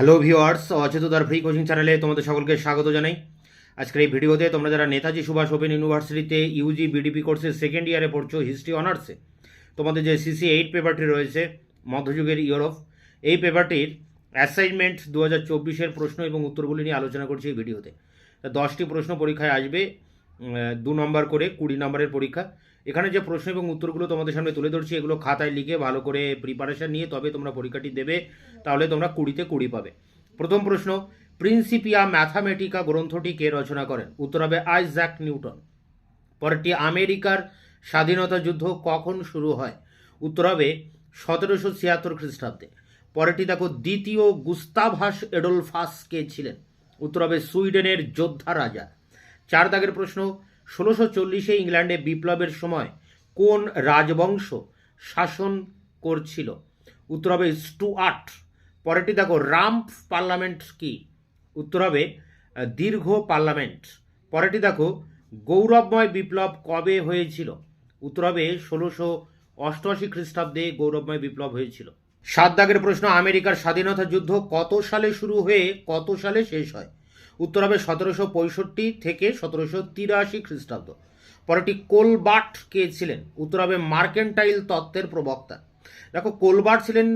Hello viewers, অচেতদার free coaching চ্যানেলে তোমাদের সকলকে স্বাগত জানাই। আজকের এই ভিডিওতে তোমরা যারা নেতাজি সুভাষ ওপেন ইউনিভার্সিটিতে ইউজি বিডিপি কোর্সের সেকেন্ড ইয়ারে পড়ছো, হিস্ট্রি অনার্সে, তোমাদের যে CC8 পেপারটি রয়েছে মধ্যযুগের ইউরোপ, এই পেপারটির অ্যাসাইনমেন্ট 2024-এর প্রশ্ন এবং উত্তরগুলি নিয়ে আলোচনা করছি এই ভিডিওতে। 10টি প্রশ্ন পরীক্ষায় আসবে, 2 নম্বর করে 20 নম্বরের পরীক্ষা। এখানে যে প্রশ্ন এবং উত্তরগুলো তোমাদের সামনে তুলে ধরছি, এগুলো খাতায় লিখে ভালো করে প্রিপারেশন নিয়ে তবে তোমরা পরীক্ষাটি দেবে, তাহলে তোমরা 20তে 20 পাবে। প্রথম প্রশ্ন, প্রিন্সিপিয়া ম্যাথামেটিকা গ্রন্থটি কে রচনা করেন? উত্তর হবে আইজ্যাক নিউটন। পরেরটি, আমেরিকার স্বাধীনতা যুদ্ধ কখন শুরু হয়? উত্তর হবে 1776 খ্রিস্টাব্দে। পরেরটি দেখো, দ্বিতীয় গুস্তাভাস এডলফাস কে ছিলেন? উত্তর হবে সুইডেনের যোদ্ধা রাজা। 4 দাগের প্রশ্ন, 1640-এ ইংল্যান্ডে বিপ্লবের সময় কোন রাজবংশ শাসন করছিল? উত্তর হবে স্টুয়ার্ট। পরেরটি দেখো, রাম্প পার্লামেন্ট কি? উত্তর হবে দীর্ঘ পার্লামেন্ট। পরেরটি দেখো, গৌরবময় বিপ্লব কবে হয়েছিল? উত্তর হবে 1688 খ্রিস্টাব্দে গৌরবময় বিপ্লব হয়েছিল। 7 দাগের প্রশ্ন, আমেরিকার স্বাধীনতা যুদ্ধ কত সালে শুরু হয়ে কত সালে শেষ হয়? উত্তর হবে 1765 থেকে 1783 খ্রিস্টাব্দ। পরেরটি, কোলবার্ট কে ছিলেন? উত্তর হবে মার্কেন্টাইল তত্ত্বের প্রবক্তা। দেখো, কোলবার্ট ছিলেন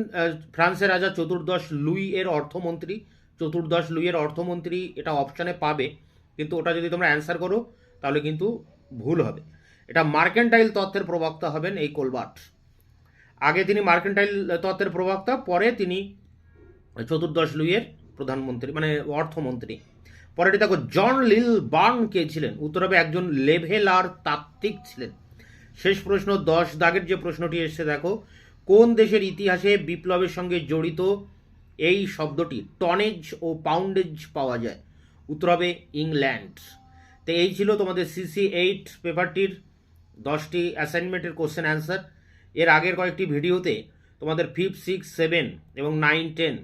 ফ্রান্সের রাজা চতুর্দশ লুই এর অর্থমন্ত্রী। চতুর্দশ লুইয়ের অর্থমন্ত্রী, এটা অপশানে পাবে, কিন্তু ওটা যদি তোমরা অ্যান্সার করো তাহলে কিন্তু ভুল হবে। এটা মার্কেন্টাইল তত্ত্বের প্রবক্তা হবেন এই কোলবার্ট। আগে তিনি মার্কেন্টাইল তত্ত্বের প্রবক্তা, পরে তিনি চতুর্দশ লুইয়ের প্রধানমন্ত্রী মানে অর্থমন্ত্রী। পরেরটি দেখো, জন লিল বার্ন কে ছিলেন? উত্তর হবে একজন লেভেলার তাত্ত্বিক ছিলেন। শেষ প্রশ্ন, 10 দাগের যে প্রশ্নটি এসছে দেখো, কোন দেশের ইতিহাসে বিপ্লবের সঙ্গে জড়িত এই শব্দটি টনেজ ও পাউন্ডেজ পাওয়া যায়? উত্তর হবে ইংল্যান্ড। তো এই ছিল তোমাদের CC8 পেপারটির 10টি অ্যাসাইনমেন্টের কোশ্চেন অ্যান্সার। এর আগের কয়েকটি ভিডিওতে তোমাদের 5, 6, 7 এবং 9, 10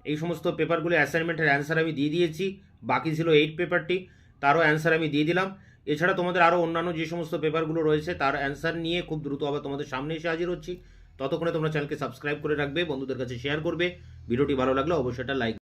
এই সমস্ত পেপারগুলো অ্যাসাইনমেন্টের অ্যান্সার আমি দিয়ে দিয়েছি। বাকি ছিল 8 পেপারটি, তারও অ্যান্সার আমি দিয়ে দিলাম। এছাড়া তোমাদের আরও অন্যান্য যে সমস্ত পেপারগুলো রয়েছে তার অ্যান্সার নিয়ে খুব দ্রুত আবার তোমাদের সামনে এসে হাজির হচ্ছি। ততক্ষণে তোমরা চ্যানেলকে সাবস্ক্রাইব করে রাখবে, বন্ধুদের কাছে শেয়ার করবে। ভিডিওটি ভালো লাগলে অবশ্যই একটা লাইক